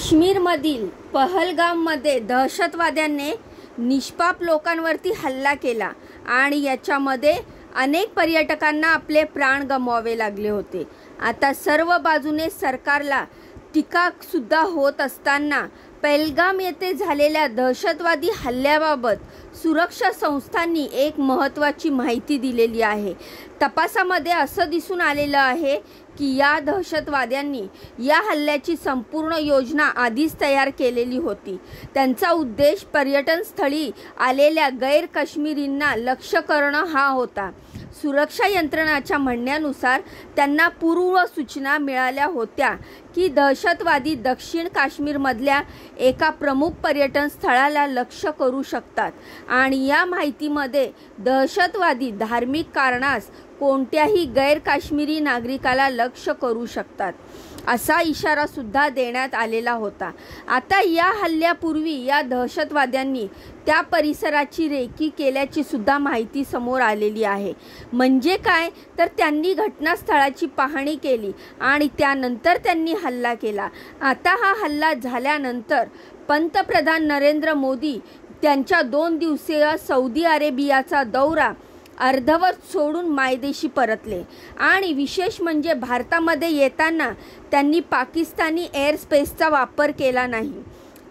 काश्मीरमधील पहलगाममध्ये दहशतवाद्यांनी निष्पाप लोकांवरती हल्ला केला आणि याच्यामध्ये अनेक पर्यटकांना आपले प्राण गमवावे लागले होते। आता सर्व बाजूने सरकारला टीका सुद्धा होत असताना पहलगाम येथे झालेल्या दहशतवादी हल्ल्याबाबत सुरक्षा संस्थांनी एक महत्त्वाची माहिती दिलेली आहे। तपासामध्ये असं दिसून आलेलं आहे की या दहशतवाद्यांनी या हल्ल्याची संपूर्ण योजना आधीच तयार केलेली होती। त्यांचा उद्देश पर्यटन स्थळी आलेल्या गैर काश्मीरींना लक्ष्य करणं हा होता। सुरक्षा यंत्रणाच्या म्हणण्यानुसार त्यांना पूर्व सूचना मिळाल्या होत्या की दहशतवादी दक्षिण काश्मीरमधल्या एका प्रमुख पर्यटन स्थळाला लक्ष्य करू शकतात आणि या माहितीमध्ये दहशतवादी धार्मिक कारणास कोणत्याही गैर काश्मीरी नागरिकाला लक्ष्य करू शकतात असा इशारा सुद्धा देण्यात आलेला होता। आता या हल्ल्यापूर्वी या दहशतवाद्यांनी त्या परिसराची रेकी केल्याची सुद्धा माहिती समोर आलेली आहे। म्हणजे काय तर त्यांनी घटनास्थळाची पाहणी केली आणि त्यानंतर त्यांनी हल्ला केला। आता हा हल्ला झाल्यानंतर पंतप्रधान नरेंद्र मोदी त्यांच्या 2 दिवसीय सौदी अरेबियाचा दौरा अर्धवट सोडून मायदेशी परतले आणि विशेष म्हणजे भारतामध्ये येताना त्यांनी पाकिस्तानी एअर स्पेसचा वापर केला नाही।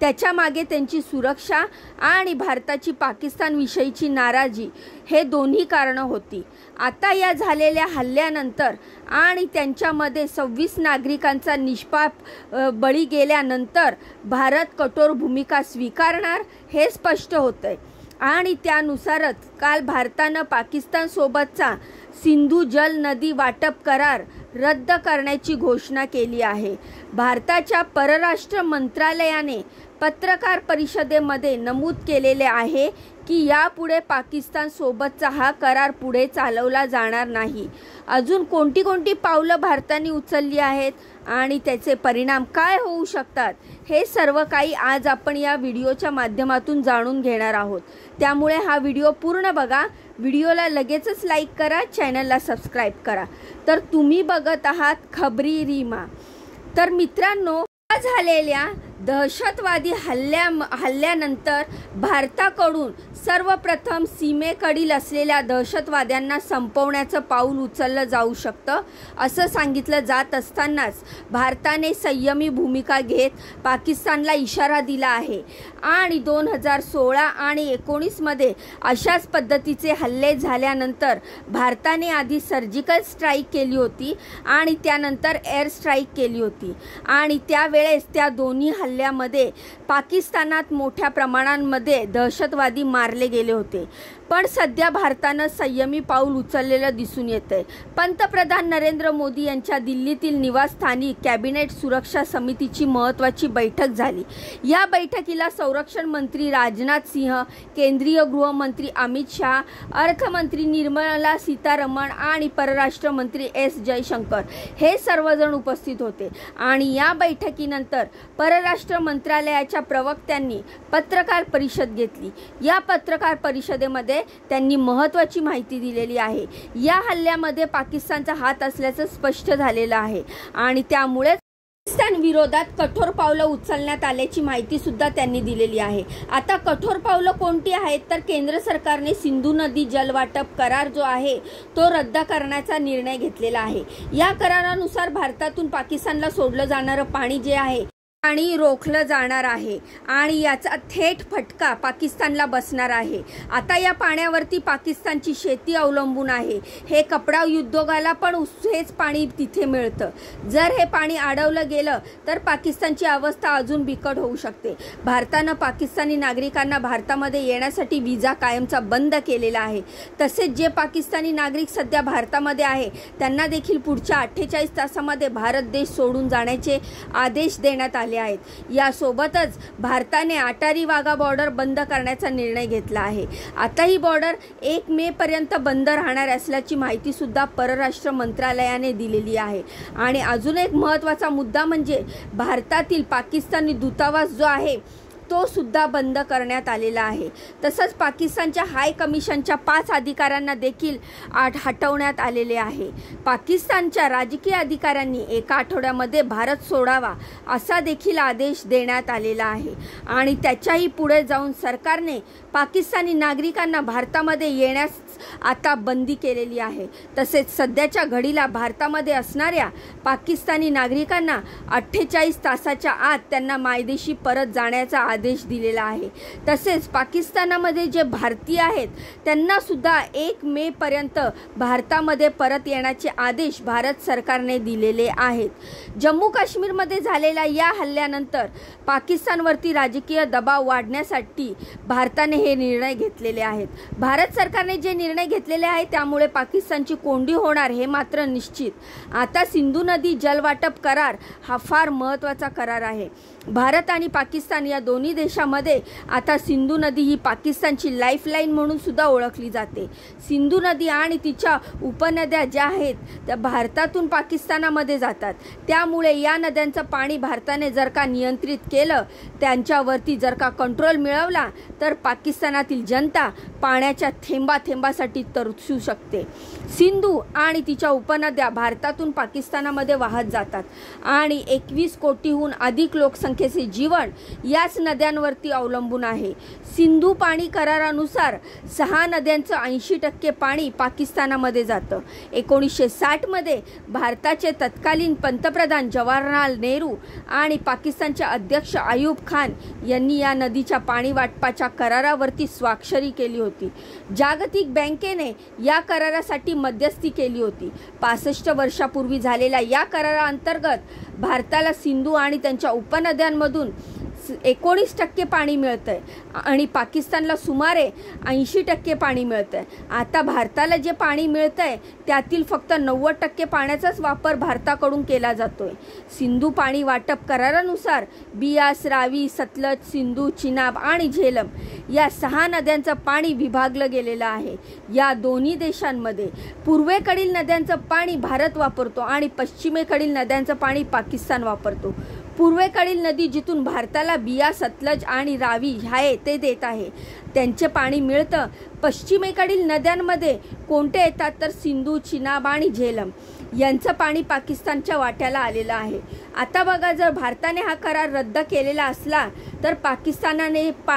त्याच्या मागे त्यांची सुरक्षा आणि भारताची पाकिस्तानविषयीची नाराजी हे दोन्ही कारणं होती। आता या झालेल्या हल्ल्यानंतर आणि त्यांच्यामध्ये 26 नागरिकांचा निष्पाप बळी गेल्यानंतर भारत कठोर भूमिका स्वीकारणार हे स्पष्ट होतंय आणि त्यानुसारच काल भारतानं पाकिस्तानसोबतचा सिंधू जल नदी वाटप करार रद्द करण्याची घोषणा केली आहे। भारताच्या परराष्ट्र मंत्रालयाने पत्रकार परिषदेमध्ये नमूद केलेले आहे की यापुढे पाकिस्तान सोबतचा हा करार पुढे चालवला जाणार नाही। अजून कोणती पावलं भारताने उचलली आहेत आणि त्याचे परिणाम काय होऊ शकतात हे सर्व काही आज आपण या व्हिडिओच्या माध्यमातून जाणून घेणार आहोत। त्यामुळे हा व्हिडिओ पूर्ण बघा, व्हिडिओला लगेचच लाईक करा, चॅनलला सबस्क्राईब करा। तर तुम्ही बघत आहात खबरी रीमा। तर मित्रांनो, झालेल्या दहशतवादी हल्ल्यानंतर भारताकडून सर्वप्रथम सीमेकडील असलेल्या दहशतवाद्यांना संपवण्याचं पाऊल उचललं जाऊ शकतं असं सांगितलं जात असतानाच भारताने संयमी भूमिका घेत पाकिस्तानला इशारा दिला आहे आणि 2016 आणि 19 मध्ये अशाच पद्धतीचे हल्ले झाल्यानंतर भारताने आधी सर्जिकल स्ट्राईक केली होती आणि त्यानंतर एअर स्ट्राईक केली होती आणि त्यावेळेस त्या दोन्ही हल्ल्यामध्ये पाकिस्तानात मोठ्या प्रमाणामध्ये दहशतवादी मारले गेले होते। पण सध्या भारतानं संयमी पाऊल उचललेलं दिसून येतंय। पंतप्रधान नरेंद्र मोदी यांच्या दिल्लीतील निवासस्थानी कॅबिनेट सुरक्षा समितीची महत्त्वाची बैठक झाली। या बैठकीला संरक्षण मंत्री राजनाथ सिंह, केंद्रीय गृहमंत्री अमित शाह, अर्थमंत्री निर्मला सीतारमण आणि परराष्ट्र मंत्री एस जयशंकर हे सर्वजण उपस्थित होते आणि या बैठकीनंतर परराष्ट्र मंत्रालयाच्या प्रवक्त्यांनी पत्रकार परिषद घेतली। या पत्रकार परिषदेमध्ये त्यांनी महत्त्वाची माहिती दिलेली आहे। या हल्ल्यामध्ये पाकिस्तानचा हात असल्याचं स्पष्ट झालेलं आहे आणि त्यामुळे पाकिस्तान विरोधात कठोर पावलं उचलण्यात आल्याची माहिती सुद्धा त्यांनी दिलेली आहे। आता कठोर पावलं कोणती आहेत तर केंद्र सरकारने सिंधू नदी जलवाटप करार जो आहे तो रद्द करण्याचा निर्णय घेतलेला आहे। या करारानुसार भारतातून पाकिस्तानला सोडलं जाणारं पाणी जे आहे पाणी रोखलं जाणार आहे आणि याचा थेट फटका पाकिस्तानला बसणार आहे। आता या पाण्यावरती पाकिस्तानची शेती अवलंबून आहे। हे कपडा उद्योगाला पण हेच पाणी तिथे मिळतं। जर हे पाणी अडवलं गेलं तर पाकिस्तानची अवस्था अजून बिकट होऊ शकते। भारतानं पाकिस्तानी नागरिकांना भारतामध्ये येण्यासाठी व्हिसा कायमचा बंद केलेला आहे। तसेच जे पाकिस्तानी नागरिक सध्या भारतामध्ये आहे त्यांना देखील पुढच्या 48 तासामध्ये भारत देश सोडून जाण्याचे आदेश देण्यात आले आहेत। यासोबतच भारताने अटारी वाघा बॉर्डर बंद करण्याचा निर्णय घेतला आहे। आता ही बॉर्डर 1 मे पर्यंत बंद राहणार असल्याची माहिती सुद्धा परराष्ट्र मंत्रालयाने दिलेली आहे। आणि अजून एक महत्त्वाचा मुद्दा म्हणजे भारतातील पाकिस्तानी दूतावास जो आहे तो सुद्धा बंद करण्यात आलेला आहे। तसंच पाकिस्तानच्या हाय कमिशनच्या 5 अधिकाऱ्यांना देखील हटवण्यात आलेले आहे। पाकिस्तानच्या राजकीय अधिकाऱ्यांनी एका आठवड्यामध्ये भारत सोडावा असा देखील आदेश देण्यात आलेला आहे आणि त्याच्याही पुढे जाऊन सरकारने पाकिस्तानी नागरिकांना भारतामध्ये येण्यास आता बंदी केलेली आहे। तसेच सध्याच्या घडीला भारतामध्ये असणाऱ्या पाकिस्तानी नागरिकांना 48 तासाच्या आत त्यांना मायदेशी परत जाण्याचा आदेश दिलेला आहे। तसेच पाकिस्तानामध्ये जे भारतीय आहेत त्यांना सुद्धा 1 मे पर्यंत भारतामध्ये परत येण्याचे आदेश भारत सरकारने दिलेले आहेत। जम्मू काश्मीरमध्ये झालेल्या या हल्ल्यानंतर पाकिस्तानवरती राजकीय दबाव वाढण्यासाठी भारताने हे निर्णय घेतलेले आहेत। भारत सरकारने जे निर्णय घेतलेले आहे त्यामुळे पाकिस्तानची कोंडी होणार हे मात्र निश्चित। आता सिंधू नदी जलवाटप करार हा फार महत्त्वाचा करार आहे। भारत आणि पाकिस्तान या दोन्ही देशामध्ये आता सिंधू नदी ही पाकिस्तानची लाईफलाईन म्हणून सुद्धा ओळखली जाते। सिंधू नदी आणि तिच्या उपनद्या ज्या आहेत त्या भारतातून पाकिस्तानामध्ये जातात, त्यामुळे या नद्यांचं पाणी भारताने जर का नियंत्रित केलं, त्यांच्यावरती जर का कंट्रोल मिळवला तर पाकिस्तानातील जनता पाण्याच्या थेंबाथेंबासाठी तरसू शकते। सिंधू आणि तिच्या उपनद्या भारतातून पाकिस्तानामध्ये वाहत जातात आणि 21 कोटीहून अधिक लोकसंख्येचे जीवन याच नद्यांवरती अवलंबून आहे। सिंधू पाणी करारानुसार 6 नद्यांचं 80% पाणी पाकिस्तानामध्ये जातं। 1960 मध्ये भारताचे तत्कालीन पंतप्रधान जवाहरलाल नेहरू आणि पाकिस्तानचे अध्यक्ष अयूब खान यांनी या नदीच्या पाणी वाटपाच्या करारावरती स्वाक्षरी केली होती। जागतिक बँकेने या करारासाठी मध्यस्थी केली होती। 65 वर्षापूर्वी झालेल्या या कराराअंतर्गत भारताला सिंधू आणि त्यांच्या उपनद्यांमधून 19% पाणी मिळतंय आणि पाकिस्तानला सुमारे 80% पाणी मिळतंय। आता भारताला जे पाणी मिळतंय त्यातील फक्त 90% पाण्याचाच वापर भारताकडून केला जातोय। सिंधू पाणी वाटप करारानुसार बियास, रावी, सतलज, सिंधू, चिनाब आणि झेलम या 6 नद्यांचं पाणी विभागलं गेलेलं आहे। या दोन्ही देशांमध्ये पूर्वेकडील नद्यांचं पाणी भारत वापरतो आणि पश्चिमेकडील नद्यांचं पाणी पाकिस्तान वापरतो। पूर्वेकडील नदी जिथून भारताला बिया, सतलज आणि रावी आहे ते देत आहे त्यांचे पाणी मिळतं। पश्चिमेकडील नद्यांमध्ये कोणते येतात तर सिंधू, चिनाब आणि झेलम यांचं पाणी पाकिस्तानच्या वाट्याला आलेलं आहे। आता बघा, जर भारताने हा करार रद्द केलेला असला तर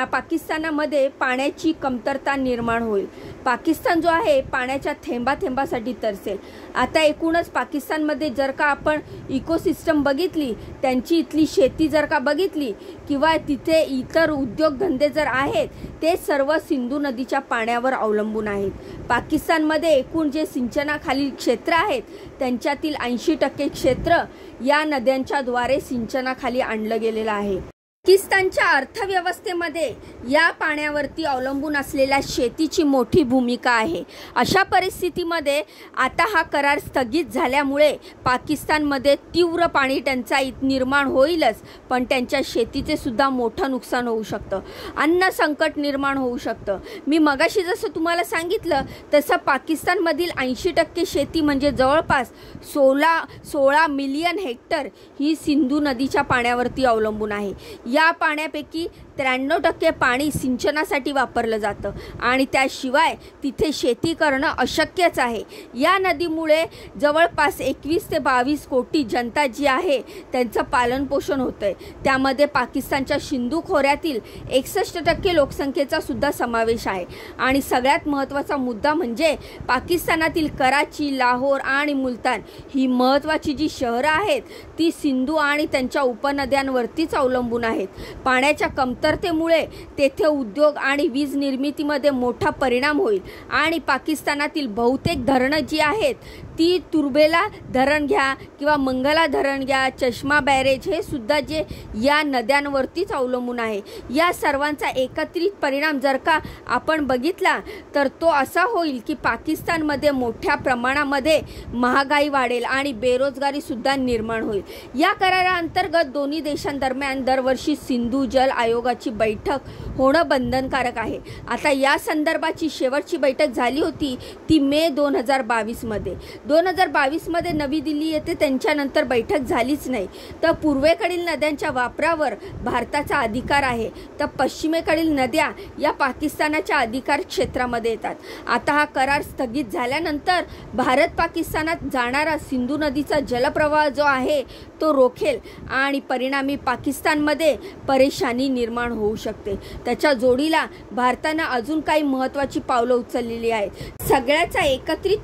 पाकिस्तानामध्ये पाण्याची कमतरता निर्माण होईल। पाकिस्तान जो आहे पाण्याच्या थेंबाथेंबासाठी तरसेल। आता एकूणच पाकिस्तानमध्ये जर का आपण इकोसिस्टम बघितली, त्यांची इथली शेती जर का बघितली किंवा तिथे इतर उद्योगधंदे जर आहेत ते सर्व सिंधू नदीच्या पाण्यावर अवलंबून आहेत। पाकिस्तानमध्ये एकूण जे सिंचनाखालील क्षेत्र आहेत त्यांच्यातील 80% क्षेत्र या नद्यांच्या द्वारे सिंचनाखाली आणलं गेलेलं आहे। पाकिस्तानच्या अर्थव्यवस्थेमध्ये या पाण्यावरती अवलंबून असलेल्या शेतीची मोठी भूमिका आहे। अशा परिस्थितीमध्ये आता हा करार स्थगित झाल्यामुळे पाकिस्तानमध्ये तीव्र पाणी टंचाई निर्माण होईलच, पण त्यांच्या शेतीचे सुद्धा मोठं नुकसान होऊ शकतं, अन्न संकट निर्माण होऊ शकतं। मी मगाशी जसं तुम्हाला सांगितलं तसं पाकिस्तानमधील 80% शेती म्हणजे जवळपास 16 मिलियन हेक्टर ही सिंधू नदीच्या पाण्यावरती अवलंबून आहे। या पाण्यापैकी 93% पाणी सिंचनासाठी वापरलं जातं आणि त्याशिवाय तिथे शेती करणं अशक्यच आहे। या नदीमुळे जवळपास 21 ते 22 कोटी जनता जी आहे त्यांचं पालनपोषण होतंय। त्यामध्ये पाकिस्तानच्या सिंधू खोऱ्यातील 61% लोकसंख्येचा सुद्धा समावेश आहे आणि सगळ्यात महत्त्वाचा मुद्दा म्हणजे पाकिस्तानातील कराची, लाहोर आणि मुलतान ही महत्त्वाची जी शहरं आहेत ती सिंधू आणि त्यांच्या उपनद्यांवरतीच अवलंबून आहेत। पाण्याच्या कमतरतेमुळे तेथे उद्योग आणि वीज निर्मितीमध्ये मोठा परिणाम होईल आणि पाकिस्तानातील बहुतेक धरणं जी आहेत ती तुर्बेला धरण घ्या किंवा मंगला धरण घ्या, चष्मा बॅरेज हे सुद्धा जे या नद्यांवरतीच अवलंबून आहे। या सर्वांचा एकत्रित परिणाम जर का आपण बघितला तर तो असा होईल की पाकिस्तानमध्ये मोठ्या प्रमाणामध्ये महागाई वाढेल आणि बेरोजगारी सुद्धा निर्माण होईल। या कराराअंतर्गत दोन्ही देशांदरम्यान दरवर्षी सिंधू जल आयोगाची बैठक होणं बंधनकारक आहे। आता या संदर्भाची शेवटची बैठक झाली होती ती मे 2022 मध्ये। 2022मध्ये नवी दिल्ली येथे त्यांच्यानंतर बैठक झालीच नाही. तर पूर्वेकडील नद्यांच्या वापरावर भारताचा अधिकार आहे, तर पश्चिमेकडील नद्या या पाकिस्तानाच्या अधिकार क्षेत्रामध्ये येतात. आता हा करार स्थगित झाल्यानंतर भारत पाकिस्तानात जाणारा सिंधू नदीचा जलप्रवाह जो आहे तो रोखेल आणि परिणामी पाकिस्तानमध्ये परेशानी निर्माण होऊ शकते. त्याच्या जोडीला भारतानं अजून काही महत्त्वाची पावलं उचललेली आहेत. सगळ्याचा एकत्रित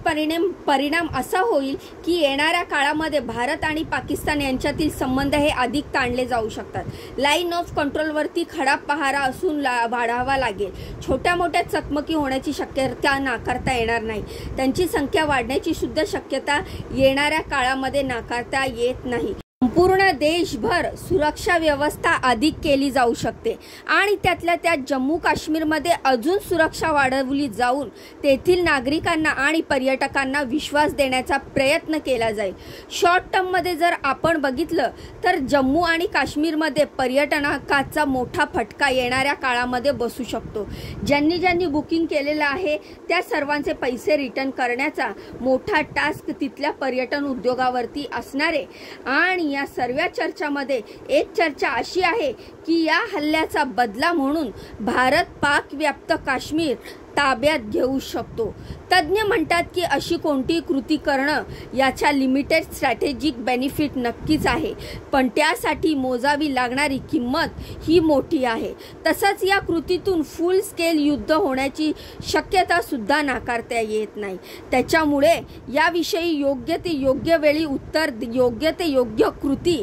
परिणाम असा होईल की येणाऱ्या काळामध्ये भारत आणि पाकिस्तान यांच्यातील संबंध हे अधिक ताणले जाऊ शकतात. लाईन ऑफ कंट्रोलवरती खडा पहारा असून वाढावा लागेल. छोट्या मोठ्या चकमकी होण्याची शक्यता नाकारता येणार नाही. त्यांची संख्या वाढण्याची सुद्धा शक्यता येणाऱ्या काळामध्ये नाकारता येत नाही. संपूर्ण देशभर सुरक्षा व्यवस्था अधिक केली जाऊ शकते आणि त्यातल्या त्यात जम्मू काश्मीरमध्ये अजून सुरक्षा वाढवली जाऊन तेथील नागरिकांना आणि पर्यटकांना विश्वास देण्याचा प्रयत्न केला जाईल. शॉर्ट टर्ममध्ये जर आपण बघितलं तर जम्मू आणि काश्मीरमध्ये पर्यटनाचा मोठा फटका येणाऱ्या काळामध्ये बसू शकतो. ज्यांनी बुकिंग केलेलं आहे त्या सर्वांचे पैसे रिटर्न करण्याचा मोठा टास्क तिथल्या पर्यटन उद्योगावरती असणारे. आणि या सर्व चर्चामध्ये एक चर्चा अशी आहे की या हल्ल्याचा बदला म्हणून भारत पाक व्याप्त काश्मीर ताब्यात घेऊ शकतो. तज्ज्ञ म्हणतात की अशी कोणतीही कृती करणं याच्या लिमिटेड स्ट्रॅटेजिक बेनिफिट नक्कीच आहे, पण त्यासाठी मोजावी लागणारी किंमत ही मोठी आहे. तसंच या कृतीतून फुल स्केल युद्ध होण्याची शक्यता सुद्धा नाकारता येत नाही. त्याच्यामुळे याविषयी योग्य ते योग्य वेळी उत्तर, योग्य ते योग्य कृती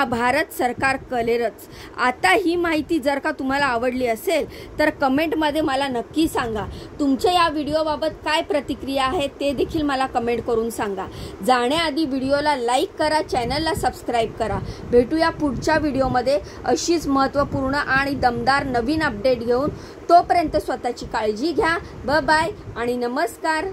भारत सरकार करेलच. आता ही माहिती जर का तुम्हाला आवडली असेल तर कमेंटमध्ये मला नक्की सांगा. तुमच्या या व्हिडिओबाबत काय प्रतिक्रिया आहे ते देखील मला कमेंट करून सांगा. जाण्याआधी व्हिडिओला लाईक करा, चॅनलला सबस्क्राईब करा. भेटूया पुढच्या व्हिडिओमध्ये अशीच महत्त्वपूर्ण आणि दमदार नवीन अपडेट घेऊन. तोपर्यंत स्वतःची काळजी घ्या. बाय आणि नमस्कार.